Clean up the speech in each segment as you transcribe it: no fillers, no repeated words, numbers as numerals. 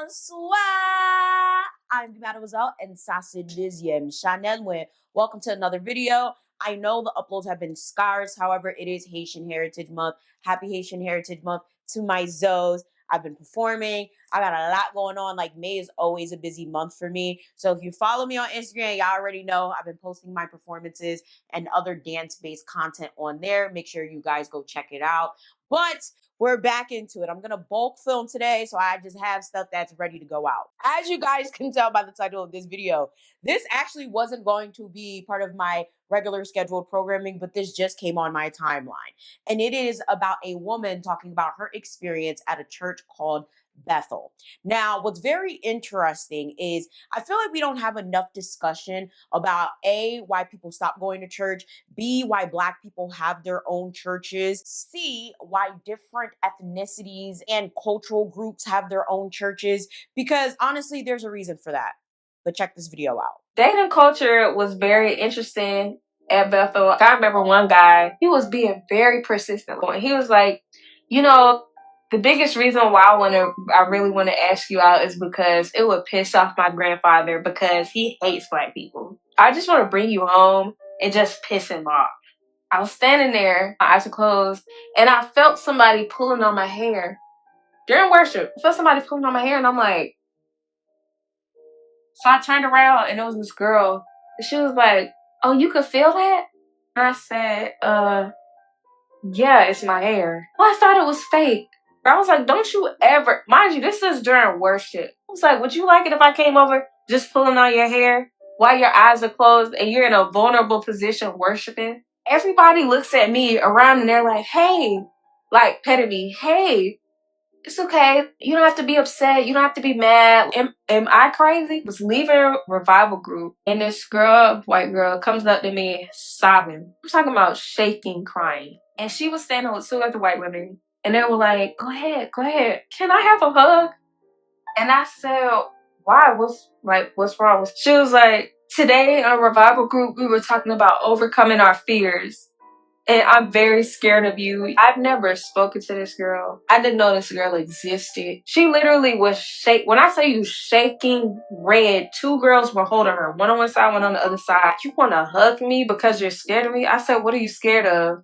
Bonsoir! I'm Mademoiselle and Sassidizium Chanel. Welcome to another video. I know the uploads have been scarce. However, it is Haitian Heritage Month. Happy Haitian Heritage Month to my Zoes. I've been performing. I got a lot going on. Like, May is always a busy month for me. So if you follow me on Instagram, y'all already know I've been posting my performances and other dance-based content on there. Make sure you guys go check it out. But we're back into it. I'm going to bulk film today, so I just have stuff that's ready to go out. As you guys can tell by the title of this video, this actually wasn't going to be part of my regular scheduled programming, but this just came on my timeline. And it is about a woman talking about her experience at a church called Bethel. Now, what's very interesting is I feel like we don't have enough discussion about A, why people stop going to church, B, why Black people have their own churches, C, why different ethnicities and cultural groups have their own churches, because honestly, there's a reason for that. But check this video out. Dating culture was very interesting at Bethel. I remember one guy, he was being very persistent. He was like, you know, the biggest reason why I really want to ask you out is because it would piss off my grandfather because he hates Black people. I just want to bring you home and just piss him off. I was standing there, my eyes were closed, and I felt somebody pulling on my hair. During worship, I felt somebody pulling on my hair, and I'm like, so I turned around and it was this girl. And she was like, oh, you could feel that? And I said, yeah, it's my hair. Well, I thought it was fake. But I was like, don't you ever, mind you, this is during worship. I was like, would you like it if I came over just pulling on your hair while your eyes are closed and you're in a vulnerable position worshiping? Everybody looks at me around and they're like, hey, like petting me, hey, it's okay. You don't have to be upset. You don't have to be mad. Am I crazy? I was leaving a revival group and this girl, white girl, comes up to me sobbing. I'm talking about shaking, crying. And she was standing with two other white women. And they were like, go ahead, go ahead. Can I have a hug? And I said, why? What's wrong? She was like, today in a revival group, we were talking about overcoming our fears. And I'm very scared of you. I've never spoken to this girl. I didn't know this girl existed. She literally was when I say you shaking red, two girls were holding her. One on one side, one on the other side. You want to hug me because you're scared of me? I said, what are you scared of?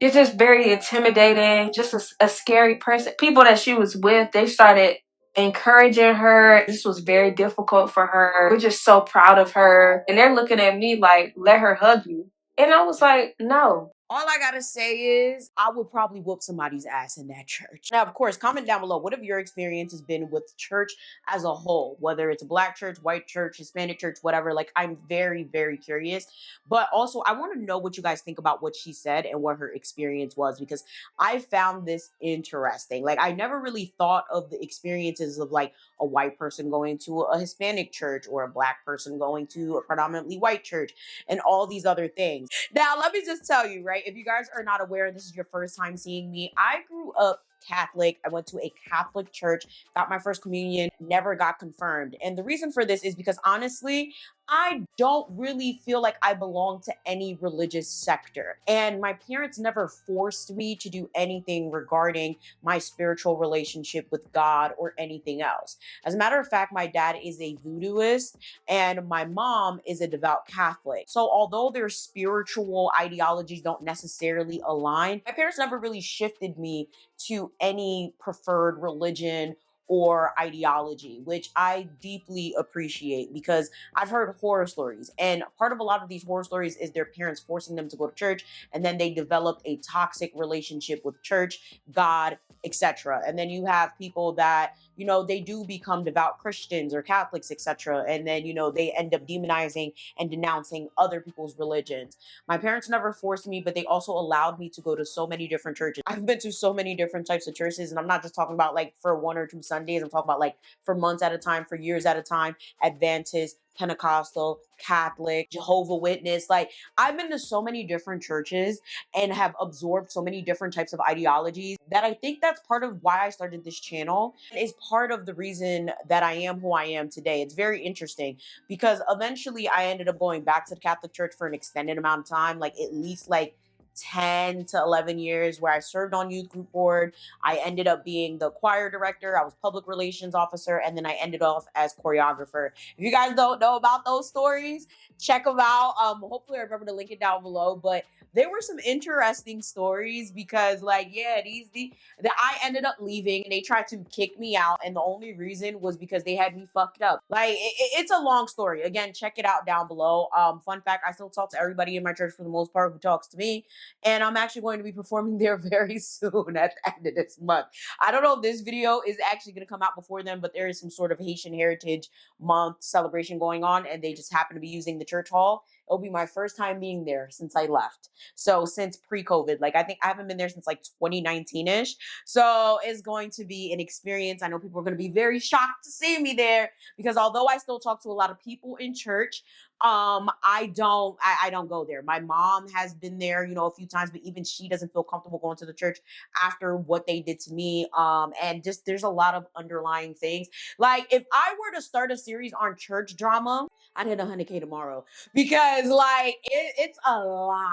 You're just very intimidating, just a scary person. People that she was with, they started encouraging her. This was very difficult for her. We're just so proud of her. And they're looking at me like, let her hug you. And I was like, no. All I gotta say is I would probably whoop somebody's ass in that church. Now, of course, comment down below, what have your experience has been with church as a whole? Whether it's a Black church, white church, Hispanic church, whatever. Like, I'm very, very curious. But also, I want to know what you guys think about what she said and what her experience was, because I found this interesting. Like, I never really thought of the experiences of like a white person going to a Hispanic church or a Black person going to a predominantly white church and all these other things. Now, let me just tell you, right? If you guys are not aware, this is your first time seeing me, I grew up Catholic. I went to a Catholic church, got my first communion, never got confirmed. And the reason for this is because honestly, I don't really feel like I belong to any religious sector. And my parents never forced me to do anything regarding my spiritual relationship with God or anything else. As a matter of fact, my dad is a voodooist and my mom is a devout Catholic. So although their spiritual ideologies don't necessarily align, my parents never really shifted me to any preferred religion or ideology, which I deeply appreciate because I've heard horror stories. And part of a lot of these horror stories is their parents forcing them to go to church, and then they developed a toxic relationship with church, God, etc. And then you have people that, you know, they do become devout Christians or Catholics, etc. And then, you know, they end up demonizing and denouncing other people's religions. My parents never forced me, but they also allowed me to go to so many different churches. I've been to so many different types of churches, and I'm not just talking about like for 1 or 2 Sundays. I'm talking about like for months at a time, for years at a time. Adventist, Pentecostal, Catholic, Jehovah's Witness. Like, I've been to so many different churches and have absorbed so many different types of ideologies that I think that's part of why I started this channel. It's part of the reason that I am who I am today. It's very interesting because eventually I ended up going back to the Catholic Church for an extended amount of time, like at least like 10 to 11 years where I served on youth group board. I ended up being the choir director. I was public relations officer, and then I ended off as choreographer. If you guys don't know about those stories, check them out. Hopefully I remember to link it down below, but there were some interesting stories because like, yeah, that I ended up leaving and they tried to kick me out. And the only reason was because they had me fucked up. Like it's a long story. Again, check it out down below. Fun fact, I still talk to everybody in my church for the most part who talks to me. And I'm actually going to be performing there very soon at the end of this month. I don't know if this video is actually going to come out before then, but there is some sort of Haitian Heritage Month celebration going on, and they just happen to be using the church hall. It'll be my first time being there since I left. So since pre-COVID, like I think I haven't been there since like 2019-ish. So it's going to be an experience. I know people are going to be very shocked to see me there because although I still talk to a lot of people in church, I don't go there. My mom has been there, a few times, but even she doesn't feel comfortable going to the church after what they did to me. And just there's a lot of underlying things. Like if I were to start a series on church drama, I'd hit 100K tomorrow because like it's a lot.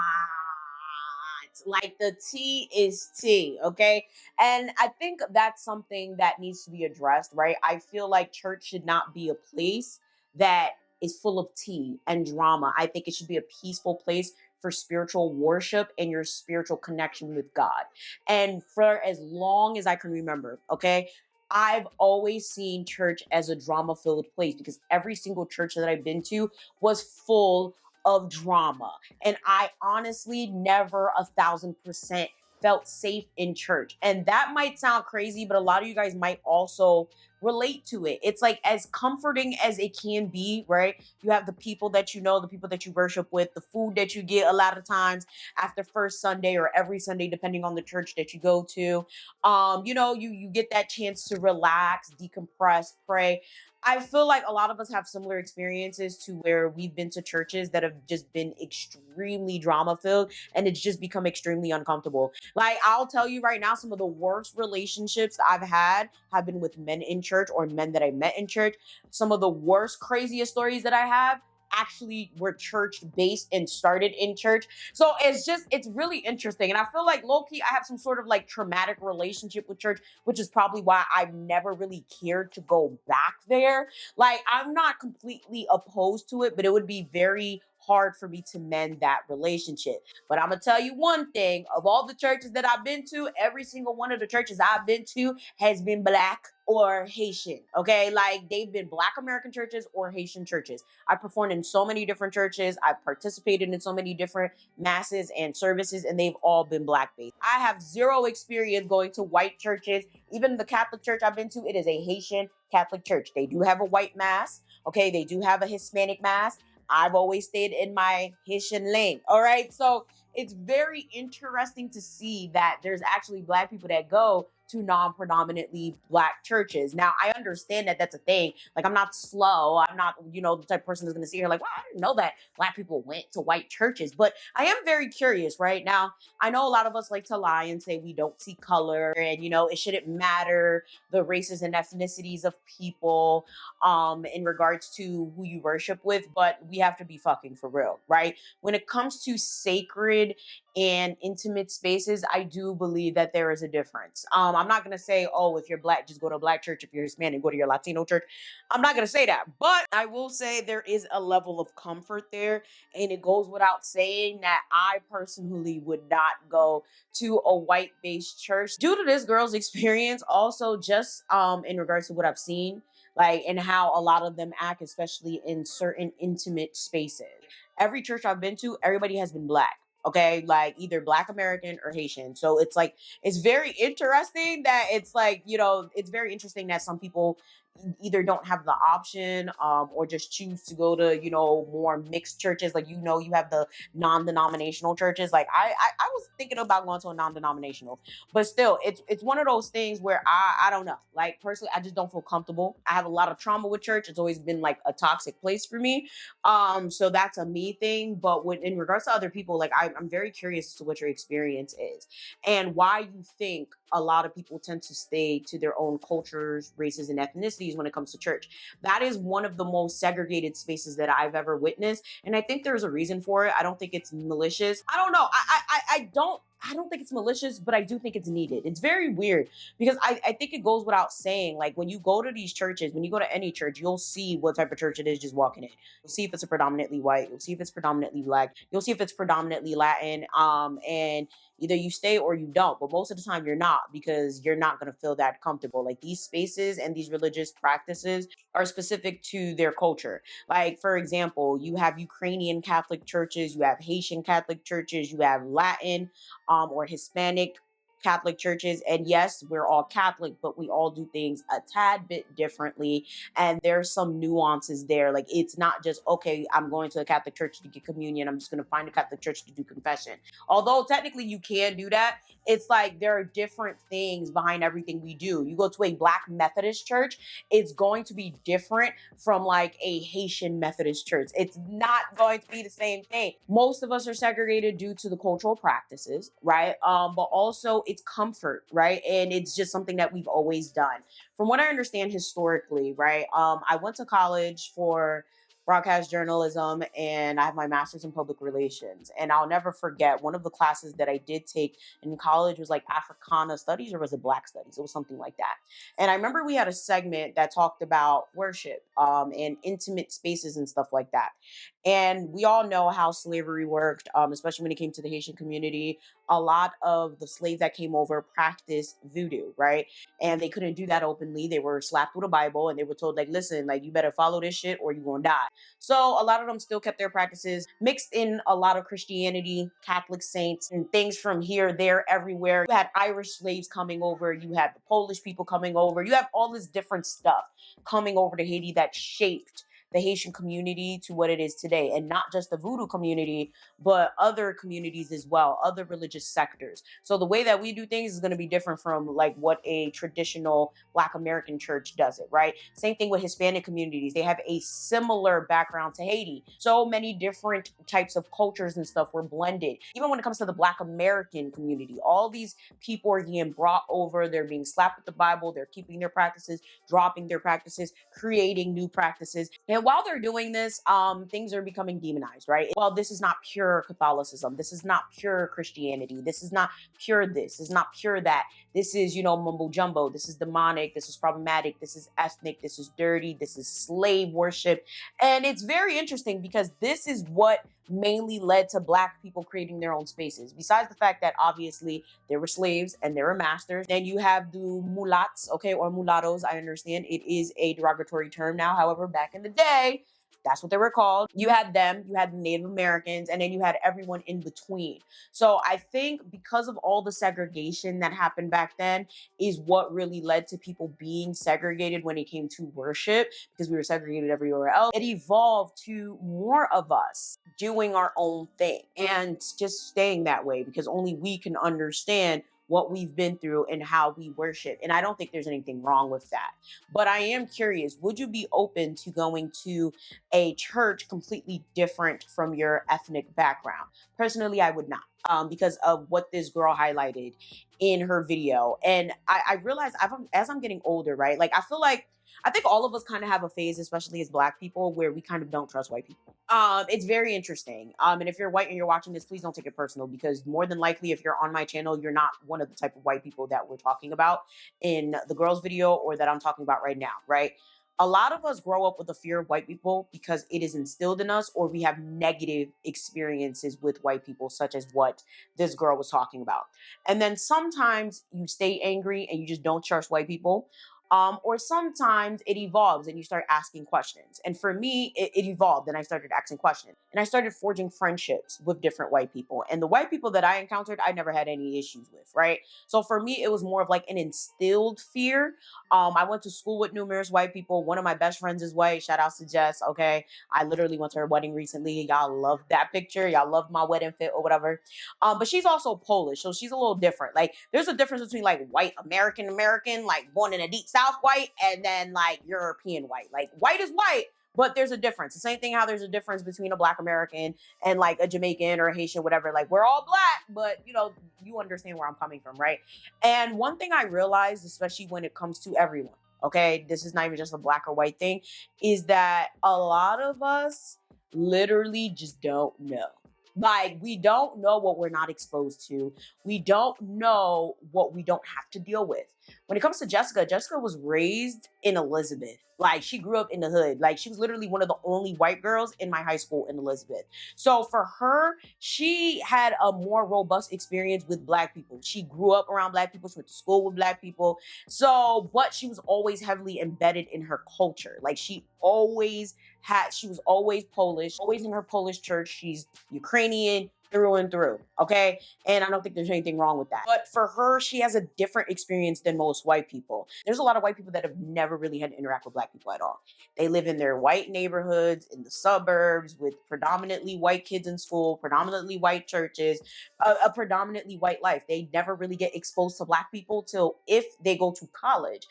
Like the tea is tea, okay? And I think that's something that needs to be addressed, right? I feel like church should not be a place that is full of tea and drama. I think it should be a peaceful place for spiritual worship and your spiritual connection with God. And for as long as I can remember, okay, I've always seen church as a drama filled place because every single church that I've been to was full of drama. And I honestly never 1,000% felt safe in church. And that might sound crazy, but a lot of you guys might also relate to it. It's like as comforting as it can be, right? You have the people that you know, the people that you worship with, the food that you get a lot of times after first Sunday or every Sunday, depending on the church that you go to. You get that chance to relax, decompress, pray. I feel like a lot of us have similar experiences to where we've been to churches that have just been extremely drama filled and it's just become extremely uncomfortable. Like I'll tell you right now, some of the worst relationships I've had have been with men in church or men that I met in church. Some of the worst, craziest stories that I have actually were church based and started in church. So it's really interesting. And I feel like low key, I have some sort of like traumatic relationship with church, which is probably why I've never really cared to go back there. Like I'm not completely opposed to it, but it would be very hard for me to mend that relationship. But I'm gonna tell you one thing, of all the churches that I've been to, every single one of the churches I've been to has been Black or Haitian. Okay, like they've been Black American churches or Haitian churches. I performed in so many different churches. I've participated in so many different masses and services, and they've all been Black based. I have zero experience going to white churches. Even the Catholic church I've been to, it is a Haitian Catholic church. They do have a white mass. Okay, they do have a Hispanic mass. I've always stayed in my Haitian lane. All right. So it's very interesting to see that there's actually Black people that go to non-predominantly Black churches. Now, I understand that that's a thing. Like, I'm not slow. I'm not, the type of person that's going to sit here like, well, I didn't know that Black people went to white churches. But I am very curious right now. I know a lot of us like to lie and say we don't see color and, it shouldn't matter the races and ethnicities of people in regards to who you worship with, but we have to be fucking for real, right? When it comes to sacred and intimate spaces, I do believe that there is a difference. I'm not gonna say, oh, if you're Black, just go to a Black church. If you're Hispanic, go to your Latino church. I'm not gonna say that, but I will say there is a level of comfort there, and it goes without saying that I personally would not go to a white-based church due to this girl's experience. Also, just in regards to what I've seen, like, and how a lot of them act, especially in certain intimate spaces. Every church I've been to, everybody has been Black. Okay, like either Black American or Haitian. So it's like, it's very interesting that it's like, it's very interesting that some people either don't have the option or just choose to go to, more mixed churches. Like, you have the non-denominational churches. Like I was thinking about going to a non-denominational, but still it's one of those things where I don't know. Like personally, I just don't feel comfortable. I have a lot of trauma with church. It's always been like a toxic place for me. So that's a me thing. But in regards to other people, like I'm very curious as to what your experience is and why you think a lot of people tend to stay to their own cultures, races, and ethnicities when it comes to church. That is one of the most segregated spaces that I've ever witnessed. And I think there's a reason for it. I don't think it's malicious. I don't know. I don't think it's malicious, but I do think it's needed. It's very weird because I think it goes without saying. Like when you go to these churches, when you go to any church, you'll see what type of church it is just walking in. You'll see if it's a predominantly white. You'll see if it's predominantly black. You'll see if it's predominantly Latin. And either you stay or you don't. But most of the time you're not, because you're not going to feel that comfortable. Like these spaces and these religious practices are specific to their culture. Like, for example, you have Ukrainian Catholic churches, you have Haitian Catholic churches, you have Latin or Hispanic Catholic churches. And yes, we're all Catholic, but we all do things a tad bit differently. And there's some nuances there. Like, it's not just, okay, I'm going to a Catholic church to get communion. I'm just going to find a Catholic church to do confession. Although technically you can do that, it's like there are different things behind everything we do. You go to a Black Methodist church, it's going to be different from like a Haitian Methodist church. It's not going to be the same thing. Most of us are segregated due to the cultural practices, right? But also it's comfort, right? And it's just something that we've always done. From what I understand historically, right? I went to college for broadcast journalism and I have my master's in public relations. And I'll never forget one of the classes that I did take in college was like Africana studies, or was it Black studies? It was something like that. And I remember we had a segment that talked about worship and intimate spaces and stuff like that. And we all know how slavery worked, especially when it came to the Haitian community. A lot of the slaves that came over practiced voodoo, right? And they couldn't do that openly. They were slapped with a Bible and they were told, like, listen, like, you better follow this shit or you're gonna die. So a lot of them still kept their practices, mixed in a lot of Christianity, Catholic saints, and things from here, there, everywhere. You had Irish slaves coming over, you had the Polish people coming over, you have all this different stuff coming over to Haiti that shaped the Haitian community to what it is today. And not just the voodoo community, but other communities as well, other religious sectors. So the way that we do things is going to be different from like what a traditional Black American church does it, right? Same thing with Hispanic communities. They have a similar background to Haiti. So many different types of cultures and stuff were blended. Even when it comes to the Black American community, all these people are being brought over, they're being slapped with the Bible, they're keeping their practices, dropping their practices, creating new practices. And while they're doing this, things are becoming demonized, right? Well, this is not pure Catholicism. This is not pure Christianity. This is not pure this. This is not pure that. This is, mumbo jumbo. This is demonic. This is problematic. This is ethnic. This is dirty. This is slave worship. And it's very interesting because this is what mainly led to Black people creating their own spaces. Besides the fact that obviously there were slaves and there were masters. Then you have the mulats, okay, or mulattoes. I understand it is a derogatory term now. However, back in the day, that's what they were called. You had them, you had the Native Americans, and then you had everyone in between. So I think because of all the segregation that happened back then is what really led to people being segregated when it came to worship, because we were segregated everywhere else. It evolved to more of us doing our own thing and just staying that way because only we can understand what we've been through and how we worship. And I don't think there's anything wrong with that. But I am curious, would you be open to going to a church completely different from your ethnic background? Personally, I would not. Because of what this girl highlighted in her video. And I realized as I'm getting older, right? Like, I think all of us kind of have a phase, especially as Black people, where we kind of don't trust white people. It's very interesting. And if you're white and you're watching this, please don't take it personal, because more than likely, if you're on my channel, you're not one of the type of white people that we're talking about in the girls video or that I'm talking about right now, right? A lot of us grow up with a fear of white people because it is instilled in us, or we have negative experiences with white people, such as what this girl was talking about. And then sometimes you stay angry and you just don't trust white people. Or sometimes it evolves and you start asking questions. And for me, it evolved and I started asking questions. And I started forging friendships with different white people. And the white people that I encountered, I never had any issues with, right? So for me, it was more of like an instilled fear. I went to school with numerous white people. One of my best friends is white. Shout out to Jess, okay? I literally went to her wedding recently. Y'all love that picture. Y'all love my wedding fit or whatever. But she's also Polish, so she's a little different. Like, there's a difference between like white American, like born in a deep South white, and then like European white. Like, white is white, but there's a difference. The same thing how there's a difference between a Black American and like a Jamaican or a Haitian, whatever. Like we're all Black, but you understand where I'm coming from, right? And one thing I realized, especially when it comes to everyone, okay, this is not even just a Black or white thing, is that a lot of us literally just don't know. Like, we don't know what we're not exposed to. We don't know what we don't have to deal with. When it comes to Jessica, Jessica was raised in Elizabeth. Like, she grew up in the hood. Like, she was literally one of the only white girls in my high school in Elizabeth. So for her, she had a more robust experience with Black people. She grew up around Black people. She went to school with Black people. So, but she was always heavily embedded in her culture. Like, she was always Polish, always in her Polish church. She's Ukrainian through and through, okay? And I don't think there's anything wrong with that. But for her, she has a different experience than most white people. There's a lot of white people that have never really had to interact with Black people at all. They live in their white neighborhoods, in the suburbs, with predominantly white kids in school, predominantly white churches, a predominantly white life. They never really get exposed to Black people till if they go to college.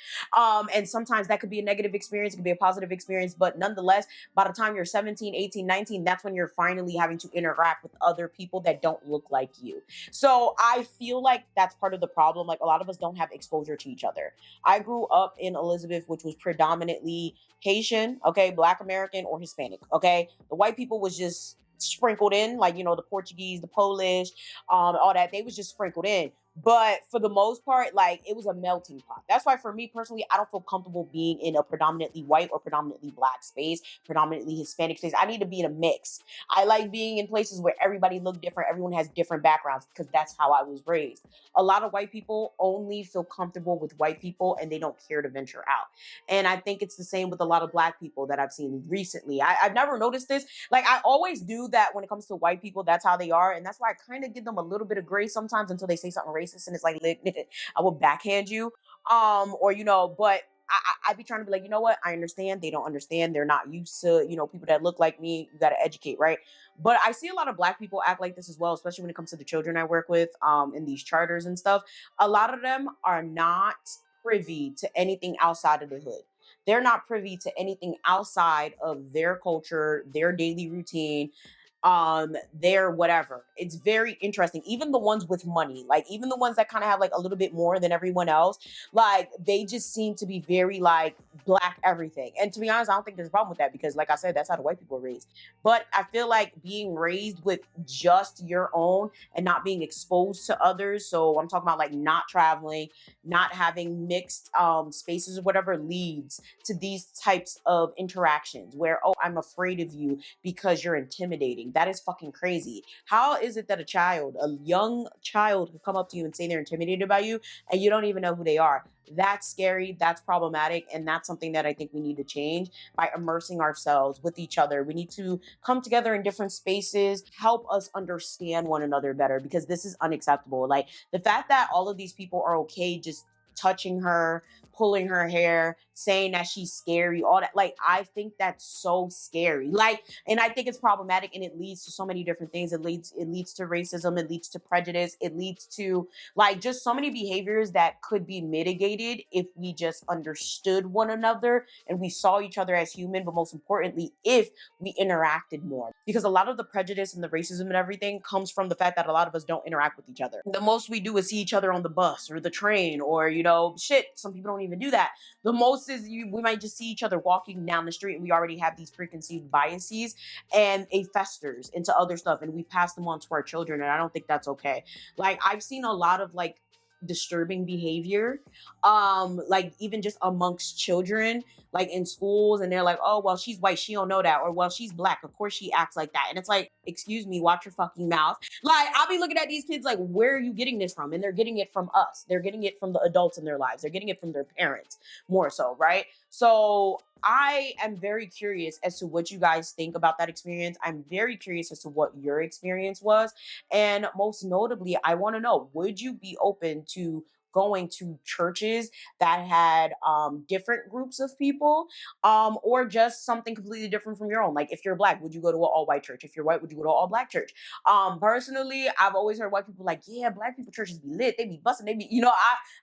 And sometimes that could be a negative experience, it could be a positive experience, but nonetheless, by the time you're 17, 18, 19, that's when you're finally having to interact with other people that don't look like you. So I feel like that's part of the problem. Like, a lot of us don't have exposure to each other. I grew up in Elizabeth, which was predominantly Haitian, okay, Black American or Hispanic, okay? The white people was just sprinkled in, like, the Portuguese, the Polish, all that. They was just sprinkled in. But for the most part, like, it was a melting pot. That's why for me personally, I don't feel comfortable being in a predominantly white or predominantly Black space, predominantly Hispanic space. I need to be in a mix. I like being in places where everybody look different, everyone has different backgrounds, because that's how I was raised. A lot of white people only feel comfortable with white people and they don't care to venture out. And I think it's the same with a lot of Black people that I've seen recently. I've never noticed this. Like, I always do that when it comes to white people. That's how they are. And that's why I kind of give them a little bit of grace sometimes until they say something racist and it's like, I will backhand you. But I be trying to be like, you know what? I understand. They don't understand. They're not used to, people that look like me. You got to educate, right? But I see a lot of Black people act like this as well, especially when it comes to the children I work with in these charters and stuff. A lot of them are not privy to anything outside of the hood. They're not privy to anything outside of their culture, their daily routine, their whatever. It's very interesting. Even the ones with money, like even the ones that kind of have like a little bit more than everyone else, like they just seem to be very like Black everything. And to be honest, I don't think there's a problem with that because, like I said, that's how the white people are raised. But I feel like being raised with just your own and not being exposed to others. So I'm talking about like not traveling, not having mixed spaces or whatever, leads to these types of interactions where, oh, I'm afraid of you because you're intimidating. That is fucking crazy. How is it that a young child, could come up to you and say they're intimidated by you and you don't even know who they are? That's scary. That's problematic. And that's something that I think we need to change by immersing ourselves with each other. We need to come together in different spaces, help us understand one another better, because this is unacceptable. Like the fact that all of these people are okay just touching her, pulling her hair, saying that she's scary, all that. Like, I think that's so scary. Like, and I think it's problematic and it leads to so many different things. It leads to racism, it leads to prejudice, it leads to like just so many behaviors that could be mitigated if we just understood one another and we saw each other as human, but most importantly, if we interacted more. Because a lot of the prejudice and the racism and everything comes from the fact that a lot of us don't interact with each other. The most we do is see each other on the bus or the train or, some people don't even do that. The most is we might just see each other walking down the street and we already have these preconceived biases and it festers into other stuff and we pass them on to our children, and I don't think that's okay. Like, I've seen a lot of like disturbing behavior, like even just amongst children, like in schools, and they're like, oh, well, she's white, she don't know that, or well, she's Black, of course she acts like that. And it's like, excuse me, watch your fucking mouth. Like, I'll be looking at these kids like, where are you getting this from? And they're getting it from us. They're getting it from the adults in their lives. They're getting it from their parents more so, right? So I am very curious as to what you guys think about that experience. I'm very curious as to what your experience was. And most notably, I want to know, would you be open to going to churches that had different groups of people, or just something completely different from your own. Like if you're black, would you go to an all white church? If you're white, would you go to an all black church? Personally, I've always heard white people like, yeah, black people churches be lit, they be busting, they be,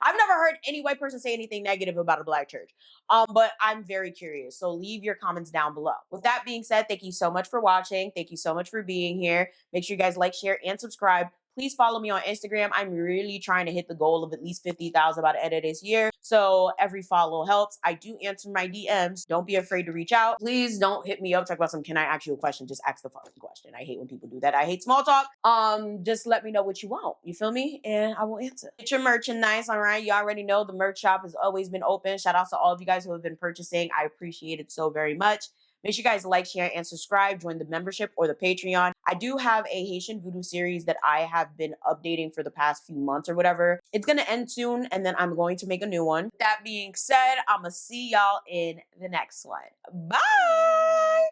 I've never heard any white person say anything negative about a black church. But I'm very curious. So leave your comments down below. With that being said, thank you so much for watching. Thank you so much for being here. Make sure you guys like, share, and subscribe. Please follow me on Instagram. I'm really trying to hit the goal of at least 50,000 by the end of this year. So every follow helps. I do answer my DMs. Don't be afraid to reach out. Please don't hit me up, talk about some, can I ask you a question? Just ask the fucking question. I hate when people do that. I hate small talk. Just let me know what you want. You feel me? And I will answer. Get your merchandise, all right? You already know the merch shop has always been open. Shout out to all of you guys who have been purchasing. I appreciate it so very much. Make sure you guys like, share, and subscribe. Join the membership or the Patreon. I do have a Haitian voodoo series that I have been updating for the past few months or whatever. It's going to end soon, and then I'm going to make a new one. That being said, I'm going to see y'all in the next one. Bye!